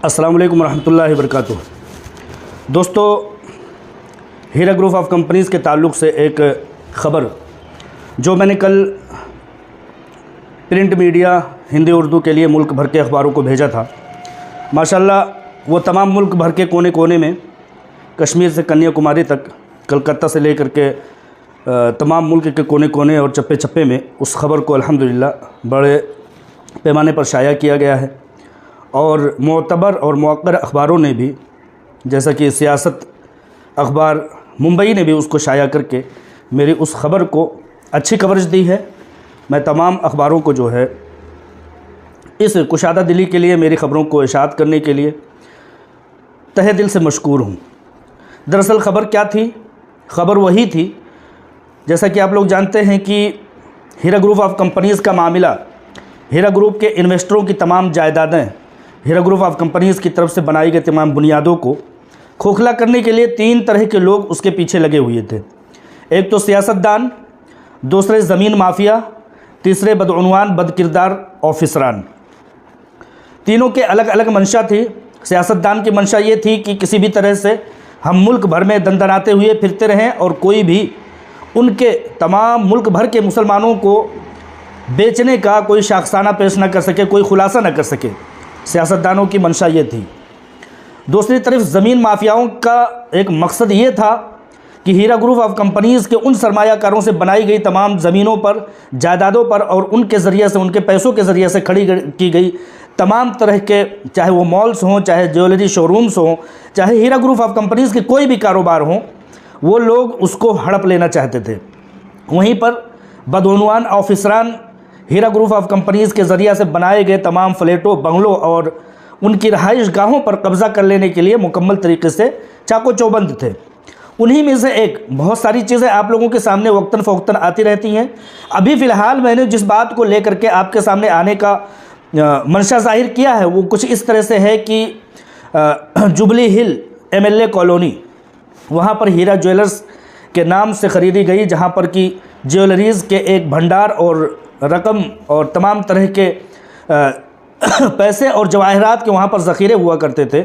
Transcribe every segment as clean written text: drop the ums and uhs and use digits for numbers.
अस्सलाम वालेकुम रहमतुल्लाहि व बरकातुहू। दोस्तों, हीरा ग्रुप ऑफ कंपनीज़ के ताल्लुक़ से एक ख़बर जो मैंने कल प्रिंट मीडिया हिंदी उर्दू के लिए मुल्क भर के अखबारों को भेजा था। माशाल्लाह वो तमाम मुल्क भर के कोने कोने में, कश्मीर से कन्याकुमारी तक, कलकत्ता से लेकर के तमाम मुल्क के कोने कोने और चप्पे चप्पे में उस ख़बर को अल्हम्दुलिल्लाह बड़े पैमाने पर शाया किया गया है। और मोतबर और मौक़र अखबारों ने भी, जैसा कि सियासत अखबार मुंबई ने भी उसको शाया करके मेरी उस ख़बर को अच्छी कवरेज दी है। मैं तमाम अखबारों को जो है इस कुशादा दिली के लिए, मेरी ख़बरों को इशाअत करने के लिए तहे दिल से मशकूर हूँ। दरअसल ख़बर क्या थी? ख़बर वही थी, जैसा कि आप लोग जानते हैं कि हीरा ग्रुप ऑफ कंपनीज़ का मामला, हीरा ग्रुप के इन्वेस्टरों की तमाम जायदादें, हीरा ग्रुप ऑफ कंपनीज़ की तरफ से बनाई गई तमाम बुनियादों को खोखला करने के लिए तीन तरह के लोग उसके पीछे लगे हुए थे। एक तो सियासतदान, दूसरे ज़मीन माफिया, तीसरे बदउनवान बदकिरदार ऑफिसरान। तीनों के अलग अलग मंशा थी। सियासतदान की मंशा ये थी कि किसी भी तरह से हम मुल्क भर में दंदनाते हुए फिरते रहें और कोई भी उनके तमाम मुल्क भर के मुसलमानों को बेचने का कोई शाखसाना पेश न कर सके, कोई खुलासा न कर सके। सियासतदानों की मंशा ये थी। दूसरी तरफ ज़मीन माफियाओं का एक मकसद ये था कि हीरा ग्रुप ऑफ कंपनीज़ के उन सरमायाकारों से बनाई गई तमाम ज़मीनों पर, जायदादों पर और उनके ज़रिए से, उनके पैसों के ज़रिए से खड़ी की गई तमाम तरह के, चाहे वो मॉल्स हों, चाहे ज्वेलरी शोरूम्स हों, चाहे हीरा ग्रुप ऑफ कंपनीज़ के कोई भी कारोबार हों, वो लोग उसको हड़प लेना चाहते थे। वहीं पर बदउनवान ऑफिसरान हीरा ग्रुप ऑफ कंपनीज़ के ज़रिए से बनाए गए तमाम फ्लैटों, बंगलों और उनकी रहाइश गाहों पर कब्ज़ा कर लेने के लिए मुकम्मल तरीके से चाको चौबंद थे। उन्हीं में से एक, बहुत सारी चीज़ें आप लोगों के सामने वक्तन फ़वक्तन आती रहती हैं। अभी फ़िलहाल मैंने जिस बात को लेकर के आपके सामने आने का मंशा ज़ाहिर किया है वो कुछ इस तरह से है कि जुबली हिल MLA कॉलोनी, वहाँ पर हीरा ज्वेलर्स के नाम से ख़रीदी गई, जहाँ पर कि ज्वेलरीज़ के एक भंडार और रकम और तमाम तरह के पैसे और जवाहरात के वहाँ पर ज़ख़ीरे हुआ करते थे।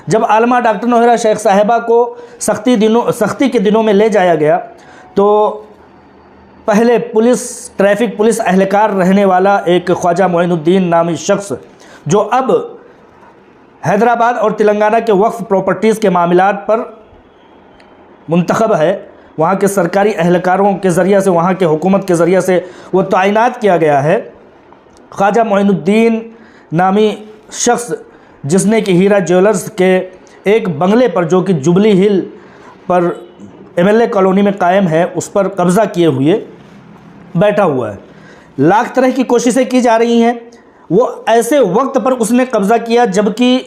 जब आलमा डॉक्टर नौहरा शेख साहिबा को सख्ती के दिनों में ले जाया गया तो पहले ट्रैफिक पुलिस अहलकार रहने वाला एक ख्वाजा मोइनुद्दीन नामी शख्स, जो अब हैदराबाद और तेलंगाना के वक्फ प्रॉपर्टीज़ के मामलात पर मुंतखब है, वहाँ के सरकारी अहलकारों के ज़रिए से, वहाँ के हुकूमत के ज़रिए से वो तैनात किया गया है। ख्वाजा मोइनुद्दीन नामी शख्स, जिसने कि हीरा ज्वेलर्स के एक बंगले पर, जो कि जुबली हिल पर MLA कॉलोनी में कायम है, उस पर कब्ज़ा किए हुए बैठा हुआ है। लाख तरह की कोशिशें की जा रही हैं। वो ऐसे वक्त पर उसने कब्ज़ा किया जबकि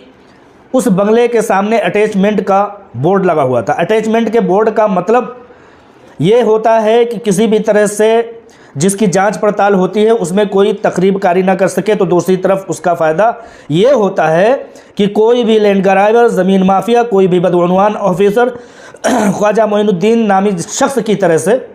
उस बंगले के सामने अटैचमेंट का बोर्ड लगा हुआ था। अटैचमेंट के बोर्ड का मतलब ये होता है कि किसी भी तरह से जिसकी जांच पड़ताल होती है उसमें कोई तकरीबकारी ना कर सके। तो दूसरी तरफ उसका फ़ायदा ये होता है कि कोई भी लैंड ग्राइबर, ज़मीन माफिया, कोई भी बदउनवान ऑफिसर ख्वाजा मोइनुद्दीन नामी शख्स की तरह से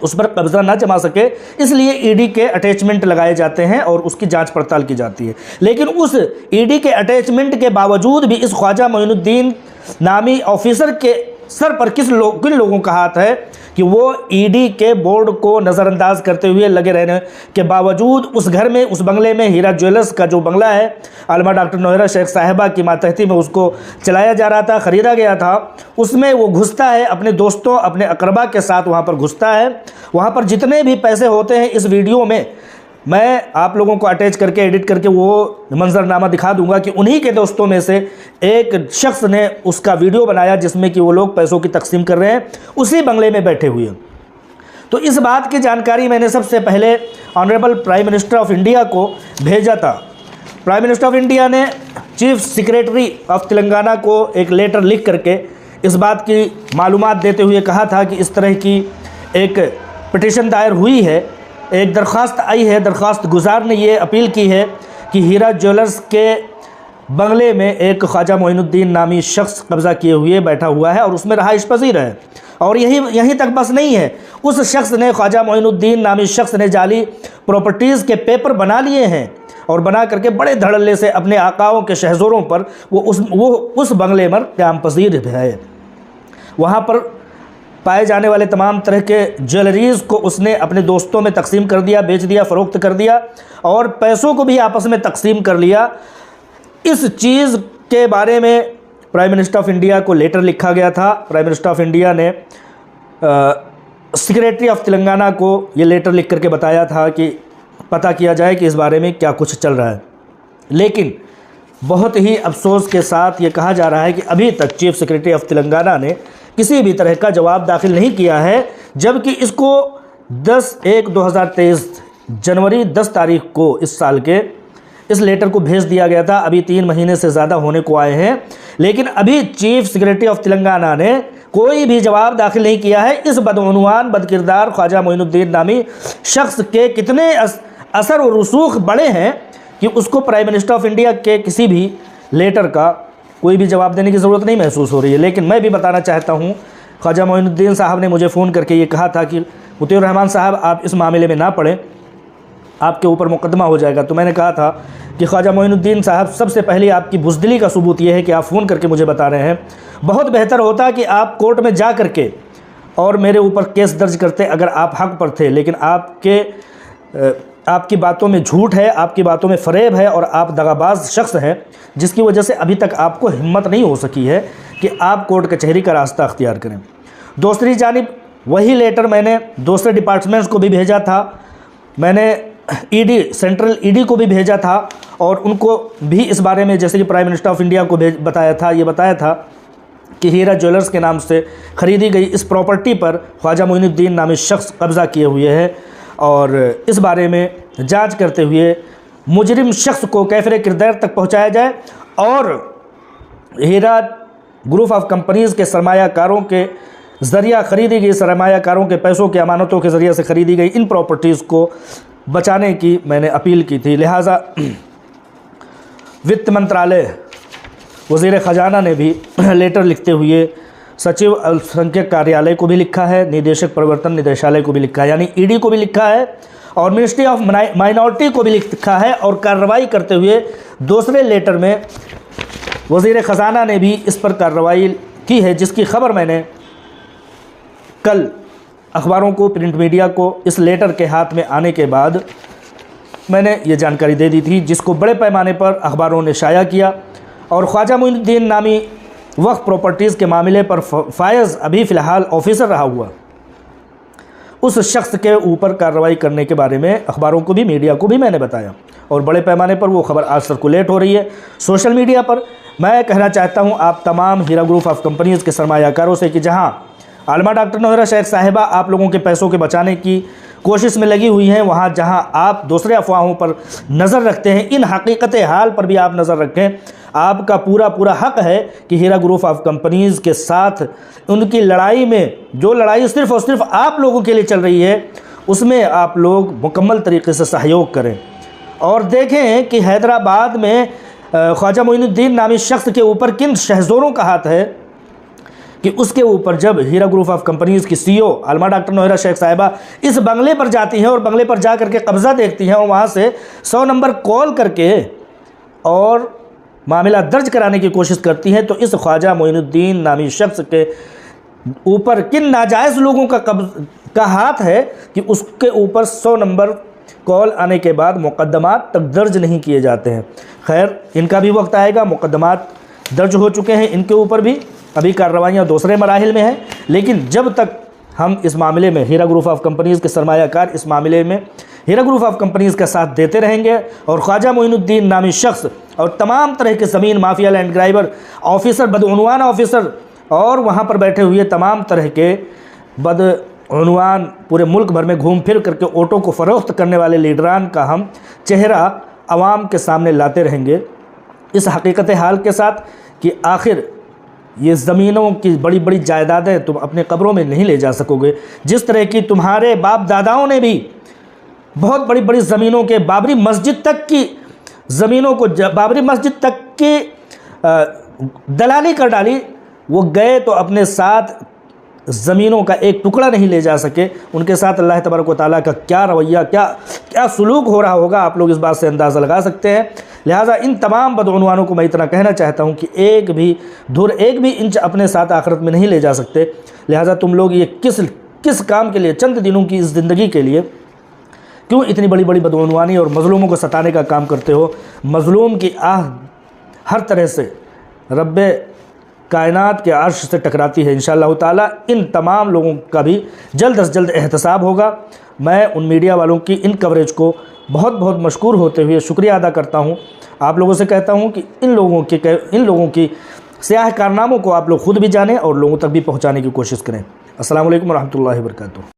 उस पर कब्ज़ा ना जमा सके, इसलिए ED के अटैचमेंट लगाए जाते हैं और उसकी जांच पड़ताल की जाती है। लेकिन उस ED के अटैचमेंट के बावजूद भी इस ख्वाजा मोइनुद्दीन नामी ऑफिसर के सर पर किन लोगों का हाथ है कि वो ED के बोर्ड को नज़रअंदाज करते हुए लगे रहने के बावजूद उस घर में, उस बंगले में, हीरा ज्वेलर्स का जो बंगला है, आलमा डॉक्टर नौहरा शेख साहिबा की मातहती में उसको चलाया जा रहा था, ख़रीदा गया था, उसमें वो घुसता है अपने दोस्तों, अपने अकरबा के साथ वहाँ पर घुसता है। वहाँ पर जितने भी पैसे होते हैं, इस वीडियो में मैं आप लोगों को अटैच करके, एडिट करके वो मंजरनामा दिखा दूंगा कि उन्हीं के दोस्तों में से एक शख्स ने उसका वीडियो बनाया जिसमें कि वो लोग पैसों की तकसीम कर रहे हैं उसी बंगले में बैठे हुए। तो इस बात की जानकारी मैंने सबसे पहले honourable prime minister of India को भेजा था। प्राइम मिनिस्टर ऑफ इंडिया ने चीफ सेक्रेटरी ऑफ तेलंगाना को एक लेटर लिख करके इस बात की मालूमात देते हुए कहा था कि इस तरह की एक पिटीशन दायर हुई है, एक दरख्वास्त आई है। दरख्वास्त गुजार ने ये अपील की है कि हीरा ज्वेलर्स के बंगले में एक ख्वाजा मोइनुद्दीन नामी शख्स कब्ज़ा किए हुए बैठा हुआ है और उसमें रहाइश पजीर है। और यहीं तक बस नहीं है, उस शख्स ने, ख्वाजा मोइनुद्दीन नामी शख्स ने जाली प्रॉपर्टीज़ के पेपर बना लिए हैं और बना करके बड़े धड़ल्ले से अपने आकाओं के शहज़ोरों पर वो उस बंगले पर क़याम पज़ीर है। वहाँ पर पाए जाने वाले तमाम तरह के ज्वेलरीज़ को उसने अपने दोस्तों में तकसीम कर दिया, बेच दिया, फ़रोख्त कर दिया और पैसों को भी आपस में तकसीम कर लिया। इस चीज़ के बारे में प्राइम मिनिस्टर ऑफ इंडिया को लेटर लिखा गया था। प्राइम मिनिस्टर ऑफ इंडिया ने सेक्रेटरी ऑफ तेलंगाना को ये लेटर लिख करके बताया था कि पता किया जाए कि इस बारे में क्या कुछ चल रहा है। लेकिन बहुत ही अफसोस के साथ ये कहा जा रहा है कि अभी तक चीफ सेक्रेटरी ऑफ तेलंगाना ने किसी भी तरह का जवाब दाखिल नहीं किया है, जबकि इसको 10/1/2023 जनवरी 10 तारीख को इस साल के इस लेटर को भेज दिया गया था। अभी 3 महीने से ज़्यादा होने को आए हैं, लेकिन अभी चीफ सेक्रेटरी ऑफ तेलंगाना ने कोई भी जवाब दाखिल नहीं किया है। इस बदउनवान बदकिरदार ख्वाजा मोइनुद्दीन नामी शख्स के कितने असर और रसूख बड़े हैं कि उसको प्राइम मिनिस्टर ऑफ इंडिया के किसी भी लेटर का कोई भी जवाब देने की ज़रूरत नहीं महसूस हो रही है। लेकिन मैं भी बताना चाहता हूँ, ख्वाजा मोइनुद्दीन साहब ने मुझे फ़ोन करके ये कहा था कि मुतीउर रहमान साहब आप इस मामले में ना पड़ें, आपके ऊपर मुकदमा हो जाएगा। तो मैंने कहा था कि ख्वाजा मोइनुद्दीन साहब, सबसे पहले आपकी बुज़दिली का सबूत ये है कि आप फ़ोन करके मुझे बता रहे हैं। बहुत बेहतर होता कि आप कोर्ट में जा करके और मेरे ऊपर केस दर्ज करते अगर आप हक़ पर थे, लेकिन आपकी बातों में झूठ है, आपकी बातों में फ़रेब है और आप दगाबाज शख्स हैं, जिसकी वजह से अभी तक आपको हिम्मत नहीं हो सकी है कि आप कोर्ट कचहरी का रास्ता अख्तियार करें। दूसरी जानिब वही लेटर मैंने दूसरे डिपार्टमेंट्स को भी भेजा था, मैंने सेंट्रल ईडी को भी भेजा था और उनको भी इस बारे में, जैसे कि प्राइम मिनिस्टर ऑफ इंडिया को बताया था कि हीरा ज्वेलर्स के नाम से ख़रीदी गई इस प्रॉपर्टी पर ख्वाजा मोइनुद्दीन नामी शख्स कब्ज़ा किए हुए है और इस बारे में जांच करते हुए मुजरिम शख्स को कैफरे किरदार तक पहुंचाया जाए और हीरा ग्रुप ऑफ कंपनीज़ के सरमायाकारों के ज़रिया ख़रीदी गई, सरमायाकारों के पैसों के अमानतों के ज़रिए से ख़रीदी गई इन प्रॉपर्टीज़ को बचाने की मैंने अपील की थी। लिहाजा वित्त मंत्रालय, वज़ीर ख़जाना ने भी लेटर लिखते हुए सचिव अल्पसंख्यक कार्यालय को भी लिखा है, निदेशक प्रवर्तन निदेशालय को भी लिखा है, यानी ईडी को भी लिखा है और मिनिस्ट्री ऑफ माइनॉरिटी को भी लिखा है। और कार्रवाई करते हुए दूसरे लेटर में वज़ीर ख़जाना ने भी इस पर कार्रवाई की है, जिसकी खबर मैंने कल अखबारों को, प्रिंट मीडिया को इस लेटर के हाथ में आने के बाद मैंने ये जानकारी दे दी थी, जिसको बड़े पैमाने पर अखबारों ने शाया किया। और ख्वाजा मोइनुद्दीन नामी वक्फ प्रॉपर्टीज़ के मामले पर फायज़ अभी फ़िलहाल ऑफिसर रहा हुआ, उस शख्स के ऊपर कार्रवाई करने के बारे में अखबारों को भी, मीडिया को भी मैंने बताया और बड़े पैमाने पर वो खबर आज सर्कुलेट हो रही है सोशल मीडिया पर। मैं कहना चाहता हूँ आप तमाम हीरा ग्रुप ऑफ कंपनीज़ के सरमायाकारों से कि जहाँ आलमा डॉक्टर नौहरा शेख साहिबा आप लोगों के पैसों के बचाने की कोशिश में लगी हुई हैं, वहाँ जहाँ आप दूसरे अफवाहों पर नज़र रखते हैं, इन हकीकत हाल पर भी आप नज़र रखें। आपका पूरा हक़ है कि हीरा ग्रुप ऑफ कंपनीज़ के साथ उनकी लड़ाई में, जो लड़ाई सिर्फ़ और सिर्फ आप लोगों के लिए चल रही है, उसमें आप लोग मुकम्मल तरीके से सहयोग करें। और देखें कि हैदराबाद में ख्वाजा मोइनुद्दीन नामी शख्स के ऊपर किन शहज़ोरों का हाथ है कि उसके ऊपर जब हीरा ग्रुप ऑफ कंपनीज़ की CEO आलमा डॉक्टर नौहरा शेख साहिबा इस बंगले पर जाती हैं और बंगले पर जा करके कब्ज़ा देखती हैं और वहाँ से 100 नंबर कॉल करके और मामला दर्ज कराने की कोशिश करती हैं, तो इस ख्वाजा मोइनुद्दीन नामी शख्स के ऊपर किन नाजायज़ लोगों का हाथ है कि उसके ऊपर 100 नंबर कॉल आने के बाद मुकदमात तक दर्ज नहीं किए जाते हैं। खैर, इनका भी वक्त आएगा, मुकदमात दर्ज हो चुके हैं इनके ऊपर भी, अभी कार्रवाइयाँ दूसरे मराहिल में हैं। लेकिन जब तक हम इस मामले में हीरा ग्रुप ऑफ कंपनीज़ के सरमायाकार इस मामले में हीरा ग्रुप ऑफ कंपनीज़ का साथ देते रहेंगे और ख्वाजा मोइनुद्दीन नामी शख्स और तमाम तरह के ज़मीन माफिया, लैंड ग्राइबर ऑफिसर, बदउनवान ऑफिसर और वहाँ पर बैठे हुए तमाम तरह के बदउनवान पूरे मुल्क भर में घूम फिर करके ऑटो को फ़रोख्त करने वाले लीडरान का हम चेहरा आवाम के सामने लाते रहेंगे, इस हकीकत हाल के साथ कि आखिर ये ज़मीनों की बड़ी बड़ी जायदादें तुम अपने कब्रों में नहीं ले जा सकोगे। जिस तरह की तुम्हारे बाप दादाओं ने भी बहुत बड़ी बड़ी ज़मीनों के, बाबरी मस्जिद तक की ज़मीनों को, बाबरी मस्जिद तक की दलाली कर डाली, वो गए तो अपने साथ ज़मीनों का एक टुकड़ा नहीं ले जा सके, उनके साथ अल्लाह तबारक व तआला का क्या रवैया, क्या सुलूक हो रहा होगा, आप लोग इस बात से अंदाज़ा लगा सकते हैं। लिहाजा इन तमाम बदउनवानों को मैं इतना कहना चाहता हूँ कि एक भी धुर, एक भी इंच अपने साथ आखिरत में नहीं ले जा सकते। लिहाजा तुम लोग ये किस काम के लिए, चंद दिनों की इस ज़िंदगी के लिए क्यों इतनी बड़ी बड़ी बदउनवानी और मज़लूमों को सताने का काम करते हो। मज़लूम की आह हर तरह से रब्बे कायनात के अर्श से टकराती है। इंशाअल्लाह ताला इन तमाम लोगों का भी जल्द से जल्द एहतसाब होगा। मैं उन मीडिया वालों की इन कवरेज को बहुत बहुत मशकूर होते हुए शुक्रिया अदा करता हूँ। आप लोगों से कहता हूँ कि इन लोगों की स्याह कारनामों को आप लोग ख़ुद भी जानें और लोगों तक भी पहुँचाने की कोशिश करें। अस्सलामु अलैकुम व रहमतुल्लाहि व बरकातुहू।